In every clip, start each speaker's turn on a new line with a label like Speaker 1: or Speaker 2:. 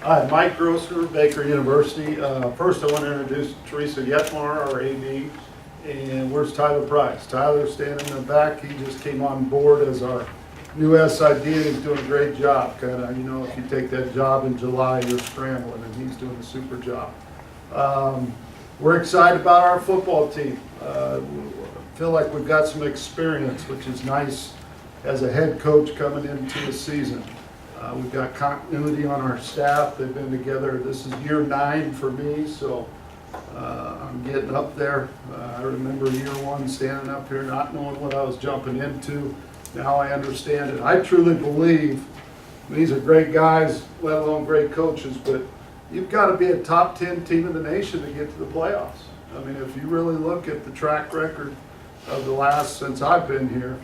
Speaker 1: Hi, Mike Grosser, Baker University. First, I want to introduce Teresa Yetmar, our AD, and where's Tyler Price? Tyler's standing in the back. He just came on board as our new SID, and he's doing a great job. Kind of, you know, if you take that job in July, you're scrambling, and he's doing a super job. We're excited about our football team. Feel like we've got some experience, which is nice as a head coach coming into the season. We've got continuity on our staff. They've been together. This is year 9 for me, so I'm getting up there. I remember year 1 standing up here not knowing what I was jumping into. Now I understand it. I truly believe these are great guys, let alone great coaches, but you've got to be a top 10 team in the nation to get to the playoffs. I mean, if you really look at the track record of the last since I've been here,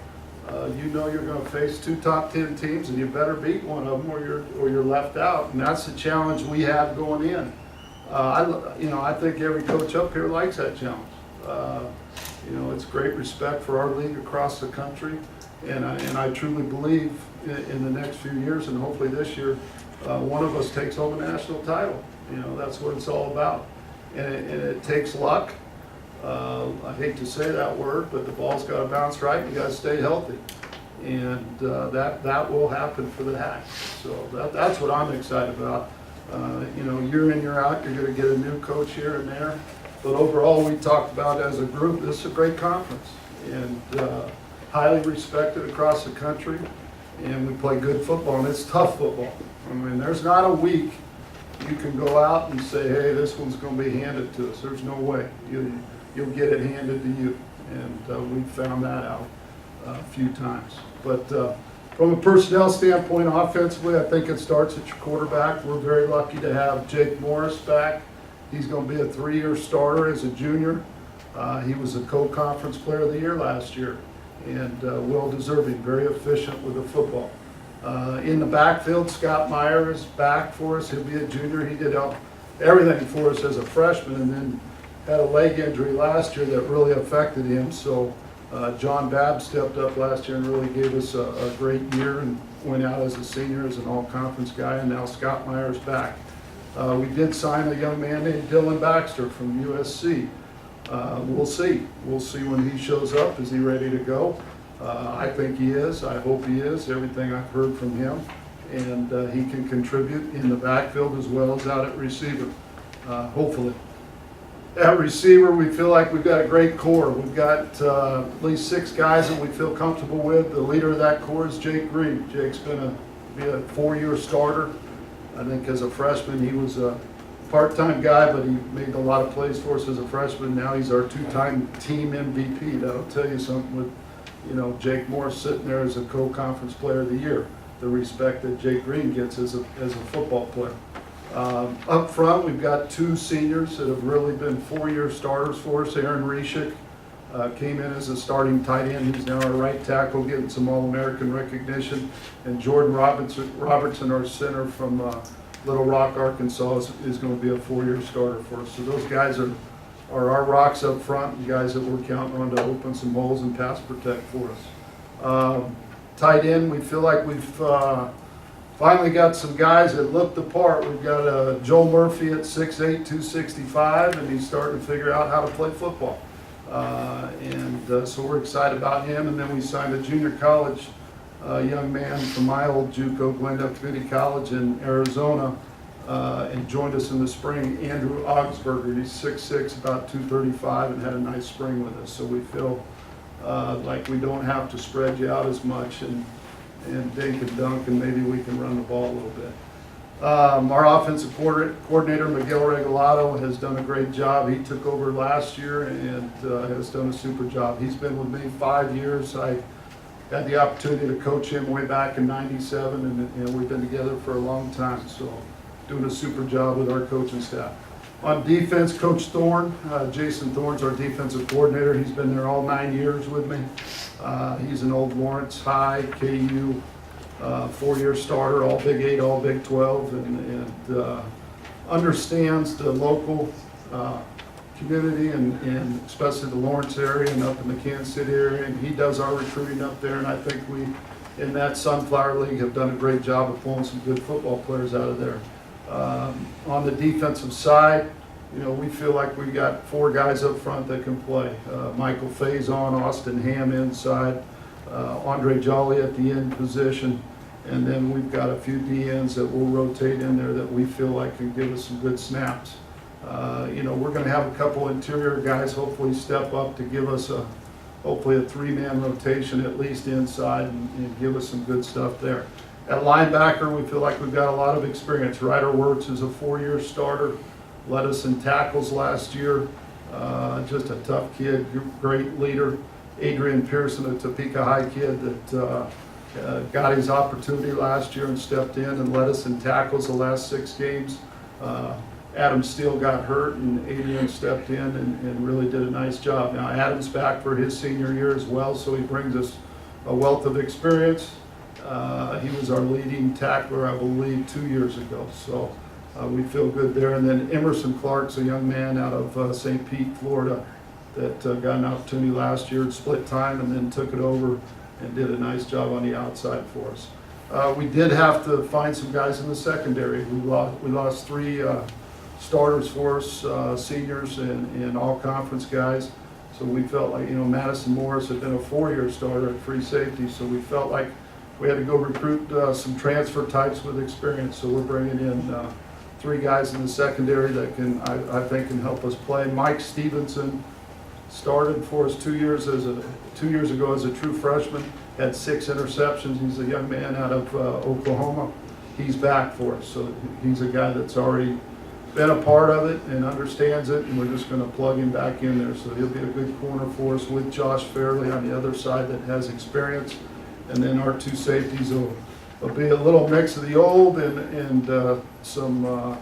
Speaker 1: you know you're going to face 2 top 10 teams, and you better beat one of them, or you're left out. And that's the challenge we have going in. I think every coach up here likes that challenge. It's great respect for our league across the country, and I truly believe in the next few years, and hopefully this year, one of us takes home a national title. That's what it's all about, and it takes luck. I hate to say that word, but the ball's got to bounce right. You got to stay healthy, and that will happen for the HAAC. So that's what I'm excited about. Year in, year out, you're going to get a new coach here and there, but overall, we talked about as a group, this is a great conference, and highly respected across the country, and we play good football, and it's tough football. I mean, there's not a week you can go out and say, hey, this one's going to be handed to us. There's no way. You'll get it handed to you, and we've found that out a few times. But from a personnel standpoint, offensively, I think it starts at your quarterback. We're very lucky to have Jake Morris back. He's going to be a 3-year starter as a junior. He was a co-conference player of the year last year, and well-deserving, very efficient with the football. In the backfield, Scott Meyer is back for us. He'll be a junior. He did everything for us as a freshman, and then had a leg injury last year that really affected him. So John Babb stepped up last year and really gave us a great year, and went out as a senior as an all-conference guy, and now Scott Meyer's back. We did sign a young man named Dylan Baxter from USC. We'll see. We'll see when he shows up. Is he ready to go? I think he is. I hope he is. Everything I've heard from him, and he can contribute in the backfield as well as out at receiver, hopefully. At receiver, we feel like we've got a great core. We've got at least 6 guys that we feel comfortable with. The leader of that core is Jake Green. Jake's be a 4-year starter. I think as a freshman, he was a part-time guy, but he made a lot of plays for us as a freshman. Now he's our 2-time team MVP. That'll tell you something with, Jake Morris sitting there as a co-conference player of the year. The respect that Jake Green gets as a football player. Up front, we've got 2 seniors that have really been 4-year starters for us. Aaron Reshik came in as a starting tight end. He's now our right tackle, getting some All-American recognition. And Jordan Robertson, our center from Little Rock, Arkansas, is going to be a 4-year starter for us. So those guys are our rocks up front, and guys that we're counting on to open some holes and pass protect for us. Tight end, we feel like we've finally got some guys that look the part. We've got Joel Murphy at 6'8", 265, and he's starting to figure out how to play football. So we're excited about him. And then we signed a junior college young man from my old JUCO, Glendale Community College in Arizona, and joined us in the spring, Andrew Augsburger. He's 6'6", about 235, and had a nice spring with us. So we feel like we don't have to spread you out as much and dink and dunk, and maybe we can run the ball a little bit. Our offensive coordinator, Miguel Regalado, has done a great job. He took over last year and has done a super job. He's been with me 5 years. I had the opportunity to coach him way back in '97, and we've been together for a long time. So doing a super job with our coaching staff. On defense, Coach Thorne, Jason Thorne's our defensive coordinator. He's been there all 9 years with me. He's an old Lawrence High, KU, 4-year starter, all Big 8, all Big 12, and understands the local community and especially the Lawrence area and up in the Kansas City area. And he does our recruiting up there, and I think we, in that Sunflower League, have done a great job of pulling some good football players out of there. On the defensive side, you know, we feel like we got 4 guys up front that can play. Michael Faison, Austin Ham inside, Andre Jolly at the end position, and then we've got a few DNs that will rotate in there that we feel like can give us some good snaps. You know, we're going to have a couple interior guys hopefully step up to give us hopefully a 3-man rotation at least inside and give us some good stuff there. At linebacker, we feel like we've got a lot of experience. Ryder Wirtz is a 4-year starter, led us in tackles last year. Just a tough kid, great leader. Adrian Pearson, a Topeka High kid that got his opportunity last year and stepped in and led us in tackles the last 6 games. Adam Steele got hurt and Adrian stepped in and really did a nice job. Now Adam's back for his senior year as well, so he brings us a wealth of experience. He was our leading tackler, I believe, 2 years ago, so we feel good there. And then Emerson Clark's a young man out of St. Pete, Florida, that got an opportunity last year at split time and then took it over and did a nice job on the outside for us. We did have to find some guys in the secondary. We lost 3 starters for us, seniors and all conference guys. So we felt like, you know, Madison Morris had been a 4-year starter at free safety, so we felt like we had to go recruit some transfer types with experience. So we're bringing in 3 guys in the secondary that can, I think, can help us play. Mike Stevenson started for us 2 years ago as a true freshman, had 6 interceptions. He's a young man out of Oklahoma. He's back for us, so he's a guy that's already been a part of it and understands it, and we're just going to plug him back in there. So he'll be a good corner for us with Josh Fairley on the other side that has experience. And then our 2 safeties will be a little mix of the old and some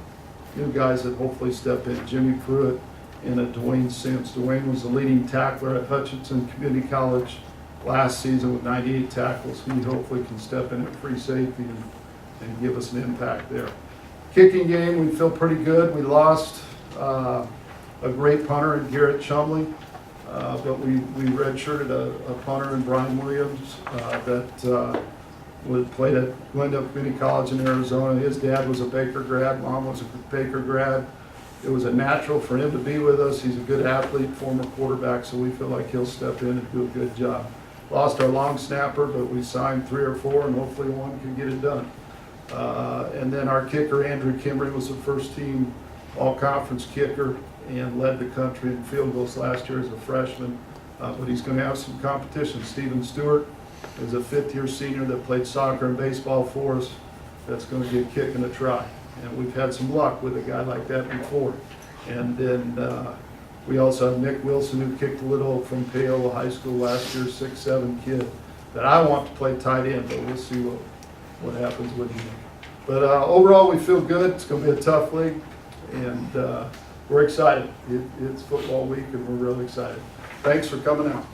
Speaker 1: new guys that hopefully step in. Jimmy Pruitt and a Dwayne Sims. Dwayne was the leading tackler at Hutchinson Community College last season with 98 tackles. He hopefully can step in at free safety and give us an impact there. Kicking game, we feel pretty good. We lost a great punter in Garrett Chumley. But we redshirted a punter in Brian Williams that played at Glendale Community College in Arizona. His dad was a Baker grad, mom was a Baker grad. It was a natural for him to be with us. He's a good athlete, former quarterback, so we feel like he'll step in and do a good job. Lost our long snapper, but we signed 3 or 4, and hopefully 1 can get it done. And then our kicker, Andrew Kimbrey, was the first team all-conference kicker and led the country in field goals last year as a freshman, but he's going to have some competition. Steven Stewart is a 5th-year senior that played soccer and baseball for us that's going to get kick and a try, and we've had some luck with a guy like that before. And then we also have Nick Wilson, who kicked a little from Paola High School last year, 6'7" kid that I want to play tight end, but we'll see what happens with him. But overall, we feel good. It's going to be a tough league, and we're excited. It's football week, and we're really excited. Thanks for coming out.